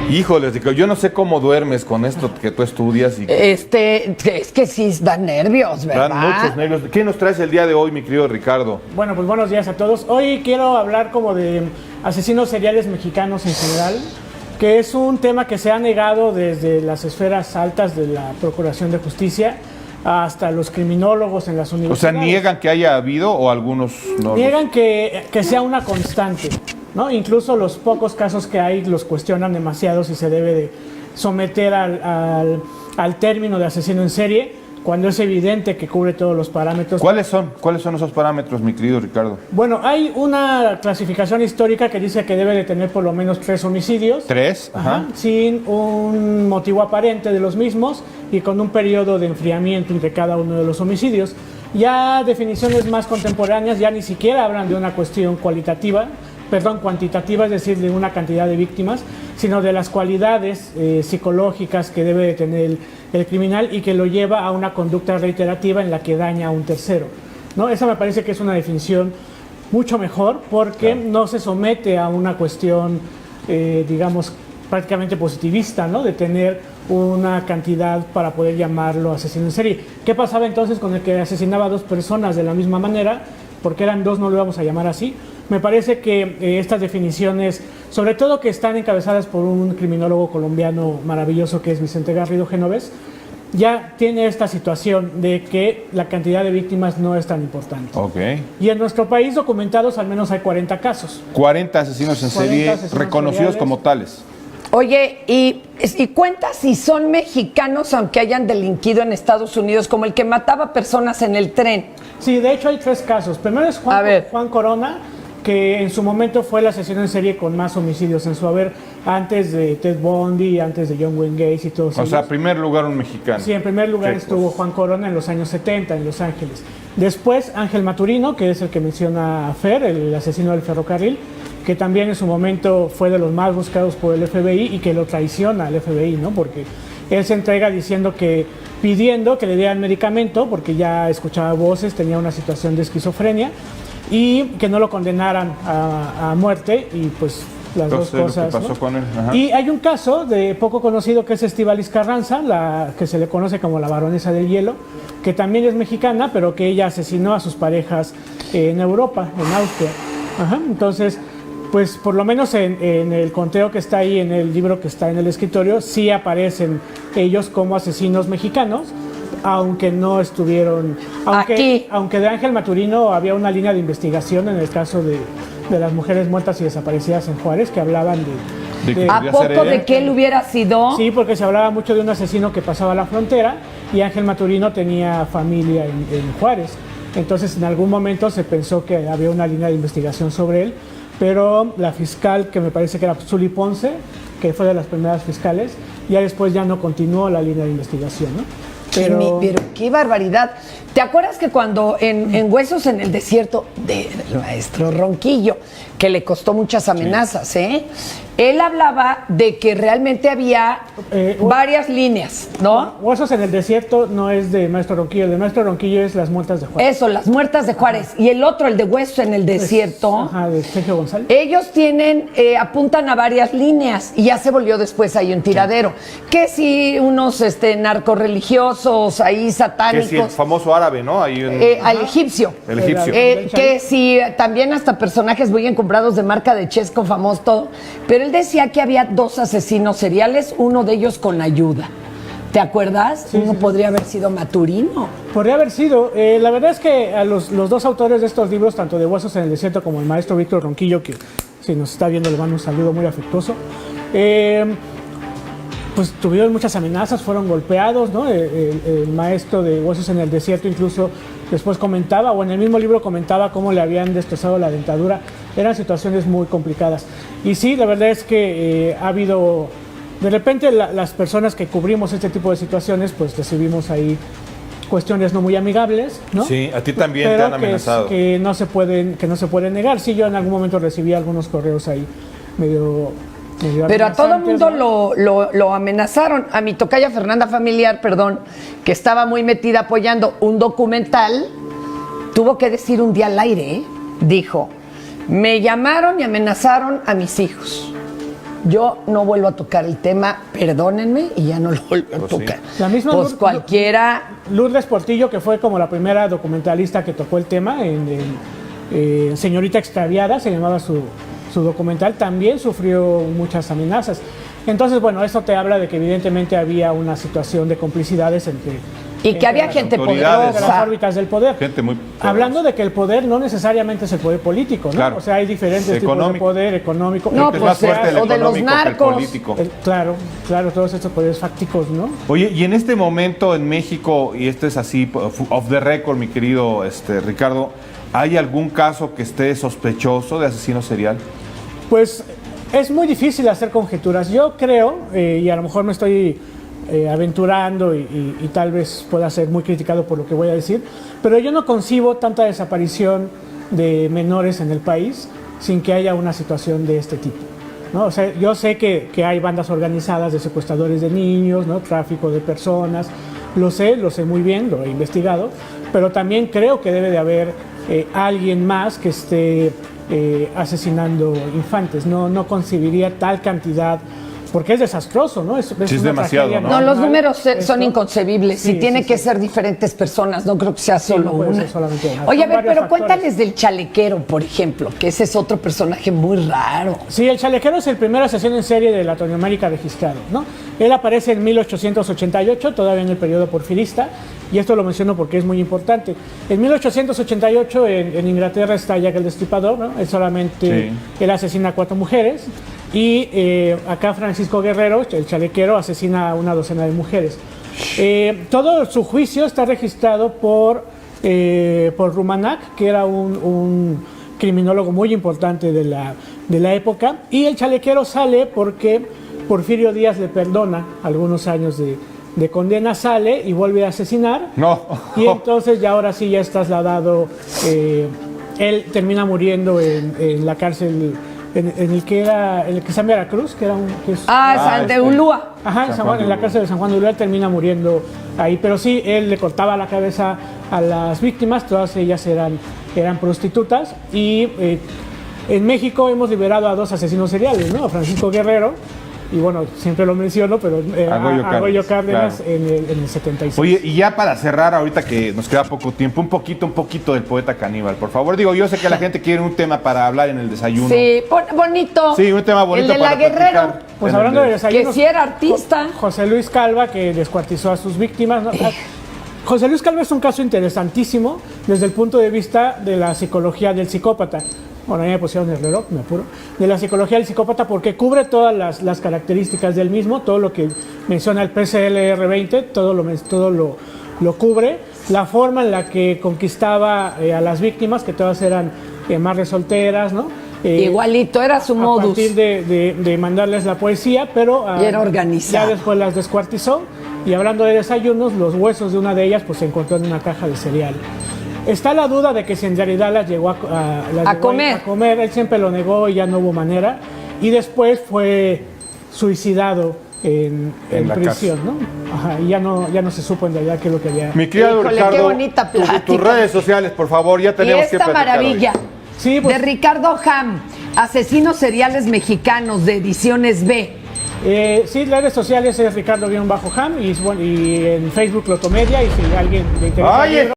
Híjoles, yo no sé cómo duermes con esto que tú estudias. Es que sí dan nervios, ¿verdad? Dan muchos nervios. ¿Qué nos traes el día de hoy, mi querido Ricardo? Bueno, pues buenos días a todos. Hoy quiero hablar como de asesinos seriales mexicanos en general, que es un tema que se ha negado desde las esferas altas de la Procuración de Justicia hasta los criminólogos en las O sea, universidades. ¿niegan que haya habido o algunos no? Niegan que sea una constante, ¿no? Incluso los pocos casos que hay los cuestionan demasiado si se debe de someter al término de asesino en serie, cuando es evidente que cubre todos los parámetros. ¿Cuáles son esos parámetros, mi querido Ricardo? Bueno, hay una clasificación histórica que dice que debe de tener por lo menos 3 homicidios. 3, Ajá, sin un motivo aparente de los mismos y con un periodo de enfriamiento entre cada uno de los homicidios. Ya definiciones más contemporáneas ya ni siquiera hablan de una cuestión cuantitativa, es decir, de una cantidad de víctimas, sino de las cualidades psicológicas que debe de tener el criminal y que lo lleva a una conducta reiterativa en la que daña a un tercero, ¿no? Esa me parece que es una definición mucho mejor porque no se somete a una cuestión, digamos, prácticamente positivista, ¿no? De tener una cantidad para poder llamarlo asesino en serie. ¿Qué pasaba entonces con el que asesinaba a 2 personas de la misma manera? Porque eran 2, no lo vamos a llamar así. Me parece que estas definiciones, sobre todo que están encabezadas por un criminólogo colombiano maravilloso que es Vicente Garrido Genovés, ya tiene esta situación de que la cantidad de víctimas no es tan importante. Ok. Y en nuestro país documentados al menos hay 40 casos. 40 asesinos en 40 serie asesinos reconocidos seriales. como tales. Oye, y cuenta si son mexicanos aunque hayan delinquido en Estados Unidos, como el que mataba personas en el tren. Sí, de hecho hay 3 casos. Primero es Juan Corona, que en su momento fue el asesino en serie con más homicidios en su haber, antes de Ted Bundy, antes de John Wayne Gacy y todos O ellos. sea, primer lugar un mexicano. Sí, en primer lugar Qué estuvo cosa. Juan Corona en los años 70 en Los Ángeles. Después Ángel Maturino, que es el que menciona a Fer, el asesino del ferrocarril, que también en su momento fue de los más buscados por el FBI y que lo traiciona al FBI, ¿no? Porque él se entrega pidiendo que le dieran medicamento porque ya escuchaba voces, tenía una situación de esquizofrenia y que no lo condenaran a muerte y pues las Entonces, dos cosas. lo que pasó ¿no? con él. Ajá. Y hay un caso de poco conocido que es Estíbaliz Carranza, la que se le conoce como la baronesa del hielo, que también es mexicana, pero que ella asesinó a sus parejas en Europa, en Austria. Ajá, entonces, pues por lo menos en el conteo que está ahí, en el libro que está en el escritorio, sí aparecen ellos como asesinos mexicanos, aunque no estuvieron... Aquí. Aunque de Ángel Maturino había una línea de investigación en el caso de las mujeres muertas y desaparecidas en Juárez, que hablaban de ¿A poco de que él hubiera sido? Sí, porque se hablaba mucho de un asesino que pasaba la frontera y Ángel Maturino tenía familia en Juárez. Entonces, en algún momento se pensó que había una línea de investigación sobre él, pero la fiscal, que me parece que era Zuli Ponce, que fue de las primeras fiscales, ya después ya no continuó la línea de investigación, ¿no? Pero qué barbaridad. ¿Te acuerdas que cuando en Huesos en el Desierto del maestro Ronquillo, que le costó muchas amenazas, él hablaba de que realmente había varias líneas, ¿no? Huesos en el Desierto no es de Maestro Ronquillo, el de Maestro Ronquillo es Las Muertas de Juárez. Eso, Las Muertas de Juárez. Y el otro, el de Huesos en el Desierto. Ajá, de Sergio González. Ellos apuntan a varias líneas y ya se volvió después ahí un tiradero. Que si unos narcorreligiosos ahí satánicos. Que si el famoso árabe, ¿no? Ahí al egipcio. El egipcio. Que si también hasta personajes muy encumbrados de marca de Chesco, famoso, todo. Pero él decía que había 2 asesinos seriales, uno de ellos con ayuda. ¿Te acuerdas? Sí, Uno sí. podría haber sido Maturino. Podría haber sido. La verdad es que a los 2 autores de estos libros, tanto de Huesos en el Desierto como el maestro Víctor Ronquillo, que si nos está viendo le mando un saludo muy afectuoso, pues tuvieron muchas amenazas, fueron golpeados, ¿no? El maestro de Huesos en el Desierto incluso después comentaba, o en el mismo libro comentaba cómo le habían destrozado la dentadura. Eran situaciones muy complicadas. Y sí, la verdad es que ha habido, de repente las personas que cubrimos este tipo de situaciones, pues recibimos ahí cuestiones no muy amigables, ¿no? Sí, a ti también pero te han amenazado. que no se pueden negar. Sí, yo en algún momento recibí algunos correos ahí medio Pero a todo mundo ¿no? lo amenazaron. A mi tocaya Fernanda Familiar, que estaba muy metida apoyando un documental, tuvo que decir un día al aire, dijo, me llamaron y amenazaron a mis hijos. yo no vuelvo a tocar el tema, perdónenme, y ya no lo vuelvo a Pues sí. tocar. La misma Pues cualquiera... Lourdes Portillo, que fue como la primera documentalista que tocó el tema, Señorita Extraviada, se llamaba su documental, también sufrió muchas amenazas. Entonces, bueno, eso te habla de que evidentemente había una situación de complicidades entre... Y que había gente autoridades, de las poderosa. órbitas del poder. Gente muy poderosa. Hablando de que el poder no necesariamente es el poder político, ¿no? Claro. O sea, hay diferentes tipos de Económico. poder económico. No, Creo que es pues, más fuerte el o de los económico que el narcos. político. Claro, todos estos poderes fácticos, ¿no? Oye, y en este momento en México, y esto es así, off the record, mi querido Ricardo, ¿hay algún caso que esté sospechoso de asesino serial? Pues es muy difícil hacer conjeturas. Yo creo, y a lo mejor me estoy aventurando y tal vez pueda ser muy criticado por lo que voy a decir, pero yo no concibo tanta desaparición de menores en el país sin que haya una situación de este tipo, ¿no? O sea, yo sé que hay bandas organizadas de secuestradores de niños, ¿no? Tráfico de personas, lo sé muy bien, lo he investigado, pero también creo que debe de haber alguien más que esté asesinando infantes. No concibiría tal cantidad, porque es desastroso, ¿no? Es Sí, es una demasiado, tragedia ¿no? No, los nacional, números son esto. inconcebibles. Sí, y tiene sí, que sí. ser diferentes personas, no creo que sea solo no puede una. ser solamente una. Oye, a Son ver, varios pero factores. cuéntales del chalequero, por ejemplo, que ese es otro personaje muy raro. Sí, el chalequero es el primer asesino en serie de Latinoamérica registrado, ¿no? Él aparece en 1888, todavía en el periodo porfirista, y esto lo menciono porque es muy importante. En 1888 en Inglaterra está Jack el Destripador, ¿no? Él solamente, él asesina a 4 mujeres, y acá Francisco Guerrero, el chalequero, asesina a una docena de mujeres. Todo su juicio está registrado por Rumanac, que era un criminólogo muy importante de la época, y el chalequero sale porque Porfirio Díaz le perdona algunos años de condena, sale y vuelve a asesinar. No. Y entonces ya ahora sí ya es trasladado, él termina muriendo en la cárcel en el que está en Veracruz, que era San de Ulúa. Ajá, en la cárcel de San Juan de Ulúa termina muriendo ahí, pero sí, él le cortaba la cabeza a las víctimas, todas ellas eran prostitutas, y en México hemos liberado a 2 asesinos seriales, ¿no? A Francisco Guerrero, y bueno, siempre lo menciono, pero a Goyo Cárdenas, claro. en el 76. Oye, y ya para cerrar, ahorita que nos queda poco tiempo, un poquito del poeta caníbal, por favor. Digo, yo sé que la gente quiere un tema para hablar en el desayuno. Sí, bonito. Sí, un tema bonito El de la para Guerrero. platicar. Pues En el hablando de desayunos, Que sí era artista. José Luis Calva, que descuartizó a sus víctimas, ¿no? José Luis Calva es un caso interesantísimo desde el punto de vista de la psicología del psicópata. Bueno, ahí me pusieron el reloj, me apuro. De la psicología del psicópata, porque cubre todas las características del mismo, todo lo que menciona el PCLR-20, todo lo cubre. La forma en la que conquistaba a las víctimas, que todas eran madres solteras, ¿no? Igualito, era su A modus. partir de mandarles la poesía, pero Y era organizado. ya después las descuartizó. Y hablando de desayunos, los huesos de una de ellas pues se encontró en una caja de cereal. Está la duda de que si en realidad las llegó a comer. Él siempre lo negó y ya no hubo manera. Y después fue suicidado en prisión, ¿no? Ajá, y ya no se supo en realidad qué es lo que había. Mi querido Híjole, Ricardo, qué bonita plática. tus redes sociales, por favor, ya Y tenemos que esta platicar maravilla hoy. Sí, pues, de Ricardo Ham, Asesinos Seriales Mexicanos de Ediciones B. sí, las redes sociales es Ricardo-Ham y en Facebook Lotomedia, y si alguien le interesa Ay, el libro,